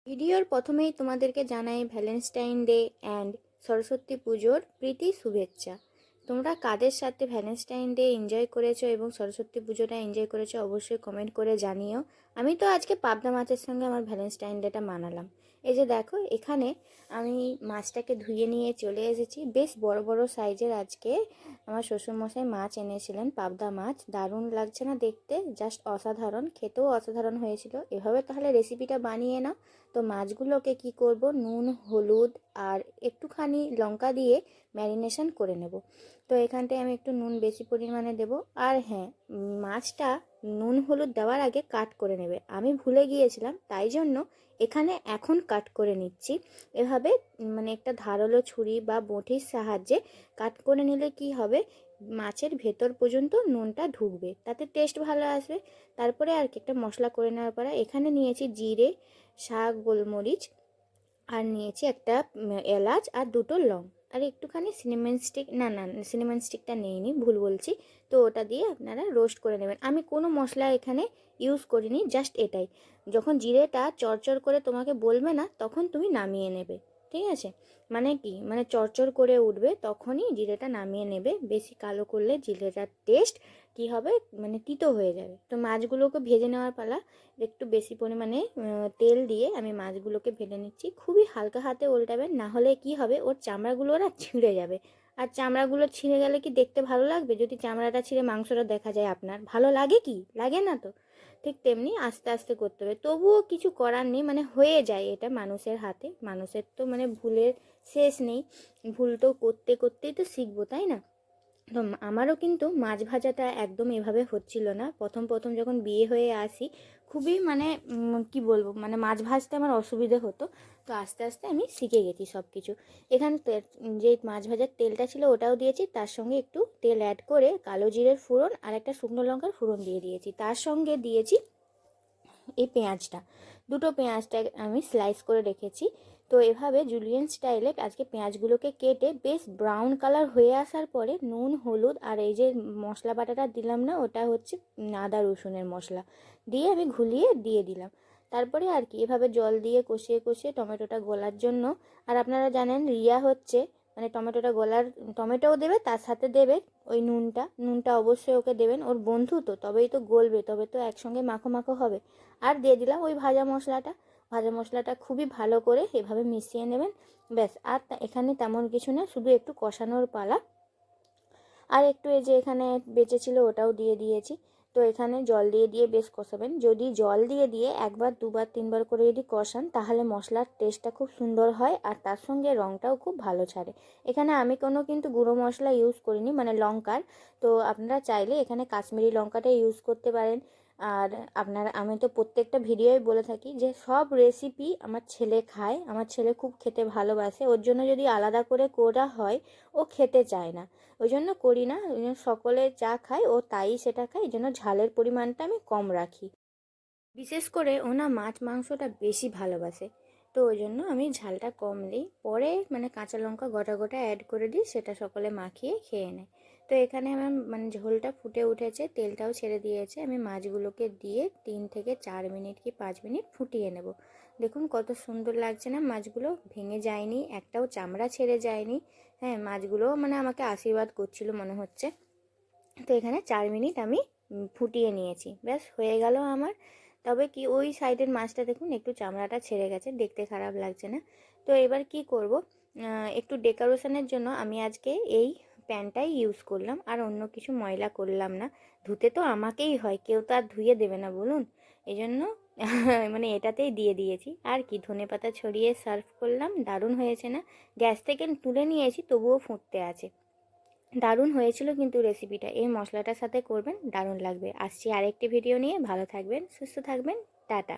ভিডিওর প্রথমেই তোমাদেরকে জানাই ভ্যালেন্টাইন ডে অ্যান্ড সরস্বতী পুজোর প্রীতি শুভেচ্ছা। তোমরা কাদের সাথে ভ্যালেন্টাইন ডে এনজয় করেছো এবং সরস্বতী পুজোটা এনজয় করেছো অবশ্যই কমেন্ট করে জানিও। আমি তো আজকে পাবদা মাছের সঙ্গে আমার ভ্যালেন্টাইন ডেটা মানালাম। এই যে দেখো, এখানে আমি মাছটাকে ধুয়ে নিয়ে চলে এসেছি। বেশ বড় বড় সাইজের আজকে আমার শ্বশুরমশাই মাছ এনেছিলেন, পাবদা মাছ। দারুণ লাগছে না দেখতে? জাস্ট অসাধারণ, খেতেও অসাধারণ হয়েছিল। এভাবে তাহলে রেসিপিটা বানিয়ে নাও। তো মাছগুলোকে কি করব, নুন হলুদ আর একটুখানি লঙ্কা দিয়ে ম্যারিনেশন করে নেব। তো এখানটায় আমি একটু নুন বেশি পরিমাণে দেব। আর হ্যাঁ, মাছটা নুন হলুদ দেওয়ার আগে কাট করে নেবে। আমি ভুলে গিয়েছিলাম, তাই জন্য এখানে এখন কাট করে নিচ্ছি। এভাবে মানে একটা ধারালো ছুরি বা বঁটির সাহায্যে কাট করে নিলে কি হবে, মাছের ভেতর পর্যন্ত নুনটা ঢুকবে, তাতে টেস্ট ভালো আসবে। তারপরে আর কি একটা মশলা করে নেওয়ার পরে এখানে নিয়েছি জিরে, শাক, গোলমরিচ, আর নিয়েছি একটা এলাচ আর দুটো লং, আর একটুখানি সিনেমান স্টিক, না সিনেমান স্টিকটা নেইনি, ভুল বলছি। তো ওটা দিয়ে আপনারা রোস্ট করে নেবেন। আমি কোনো মশলা এখানে ইউজ করিনি, জাস্ট এটাই। যখন জিরেটা চরচর করে তোমাকে বলবে না, তখন তুমি নামিয়ে নেবে। ঠিক আছে? মানে কি, মানে চরচর করে উঠবে তখনই জিরেটা নামিয়ে নেবে। বেশি কালো করলে জিরেটার টেস্ট কি হবে, মানে তিতো হয়ে যাবে। তো মাছগুলোকে ভেজে নেওয়ার পালা। একটু বেশি পরিমাণে তেল দিয়ে আমি মাছগুলোকে ভেজে নিচ্ছি। খুবই হালকা হাতে উল্টাবেন, না হলে কি হবে, ওর চামড়াগুলো না ছিঁড়ে যাবে। আর চামড়াগুলো ছিঁড়ে গেলে কি দেখতে ভালো লাগবে? যদি চামড়াটা ছিঁড়ে মাংসটা দেখা যায়, আপনার ভালো লাগে কি? লাগে না তো। ঠিক তেমনি আস্তে আস্তে করতে হবে, তবুও কিছু করার নেই, মানে হয়ে যায় এটা মানুষের হাতে। মানুষের তো মানে ভুলের শেষ নেই, ভুল তো করতে করতেই তো শিখবো, তাই না? তো আমারও কিন্তু মাছ ভাজাটা একদম এভাবে হচ্ছিল না। প্রথম প্রথম যখন বিয়ে হয়ে আসি, খুবই মানে কি বলবো, মানে মাছ ভাজতে আমার অসুবিধে হতো। তো আস্তে আস্তে আমি শিখে গেছি সব কিছু। এখানে যে মাছ ভাজার তেলটা ছিল ওটাও দিয়েছি, তার সঙ্গে একটু তেল অ্যাড করে কালো জিরের ফোড়ন আর একটা শুকনো লঙ্কার ফোড়ন দিয়ে দিয়েছি। তার সঙ্গে দিয়েছি এই পেঁয়াজটা, দুটো পেঁয়াজটা আমি স্লাইস করে রেখেছি। তো এভাবে জুলিয়ান স্টাইলে আজকে পেঁয়াজগুলোকে কেটে বেশ ব্রাউন কালার হয়ে আসার পরে নুন হলুদ আর এই যে মশলা বাটাটা দিলাম না, ওটা হচ্ছে আদা রসুনের মশলা, দিয়ে আমি ঘুলিয়ে দিয়ে দিলাম। তারপরে আর কি এভাবে জল দিয়ে কষিয়ে কষিয়ে টমেটোটা গলার জন্য। আর আপনারা জানেন রিয়া হচ্ছে মানে টমেটোটা গলার, টমেটোও দেবে তার সাথে দেবে ওই নুনটা অবশ্যই ওকে দেবেন, ওর বন্ধু তো, তবেই তো গলবে, তবে তো একসঙ্গে মাখো মাখো হবে। আর দিয়ে দিলাম ওই ভাজা মশলাটা খুবই ভালো করে এভাবে মিশিয়ে নেবেন। ব্যাস, আর এখানে তেমন কিছু না, শুধু একটু কষানোর পালা। আর একটু এই যে এখানে বেঁচে ছিল ওটাও দিয়ে দিয়েছি। তো এখানে জল দিয়ে দিয়ে বেশ কষাবেন। যদি জল দিয়ে দিয়ে একবার দুবার তিনবার করে যদি কষান, তাহলে মশলার টেস্টটা খুব সুন্দর হয় আর তার সঙ্গে রঙটাও খুব ভালো ছাড়ে। এখানে আমি কোনো কিন্তু গুঁড়ো মশলা ইউজ করিনি, মানে লঙ্কার। তো আপনারা চাইলে এখানে কাশ্মীরি লঙ্কাটা ইউজ করতে পারেন। আর আমি তো প্রত্যেকটা ভিডিওই বলে থাকি যে সব রেসিপি আমার ছেলে খায়, আমার ছেলে খুব খেতে ভালোবাসে। ওর জন্য যদি আলাদা করে করা হয়, ও খেতে চায় না, ওই জন্য করি না। ওই জন্য সকলে যা খায় ও তাই সেটা খায়, এই জন্য ঝালের পরিমাণটা আমি কম রাখি। বিশেষ করে ও না মাছ মাংসটা বেশি ভালোবাসে, তো ওই জন্য আমি ঝালটা কম দিই। পরে মানে কাঁচা লঙ্কা গোটা গোটা অ্যাড করে দিই, সেটা সকলে মাখিয়ে খেয়ে নেয়। তো এখানে আমার মানে ঝোলটা ফুটে উঠেছে, তেলটাও ছেড়ে দিয়েছে। আমি মাছগুলোকে দিয়ে 3 থেকে 4 মিনিট কি 5 মিনিট ফুটিয়ে নেব। দেখুন কত সুন্দর লাগছে না, মাছগুলো ভেঙে যায়নি, একটাও চামড়া ছেড়ে যায়নি। হ্যাঁ, মাছগুলোও মানে আমাকে আশীর্বাদ করছিল মনে হচ্ছে। তো এখানে 4 মিনিট আমি ফুটিয়ে নিয়েছি, ব্যাস হয়ে গেল আমার। তবে কি ওই সাইডের মাছটা দেখুন একটু চামড়াটা ছেড়ে গেছে, দেখতে খারাপ লাগছে না? তো এবার কি করব, একটু ডেকোরেশনের জন্য আমি আজকে এই প্যানটাই ইউজ করলাম, আর অন্য কিছু ময়লা করলাম না। ধুতে তো আমাকেই হয়, কেউ তো আর ধুয়ে দেবে না বলুন। এই জন্য মানে এটাতেই দিয়ে দিয়েছি। আর কি ধনেপাতা ছড়িয়ে সার্ভ করলাম, দারুণ হয়েছে না? গ্যাস থেকে তুলে নিয়েছি, তবুও ফুটতে আছে। দারুণ হয়েছিল কিন্তু রেসিপিটা, এই মশলাটার সাথে করবেন, দারুণ লাগবে। আসছি আরেকটি ভিডিও নিয়ে, ভালো থাকবেন, সুস্থ থাকবেন, টাটা।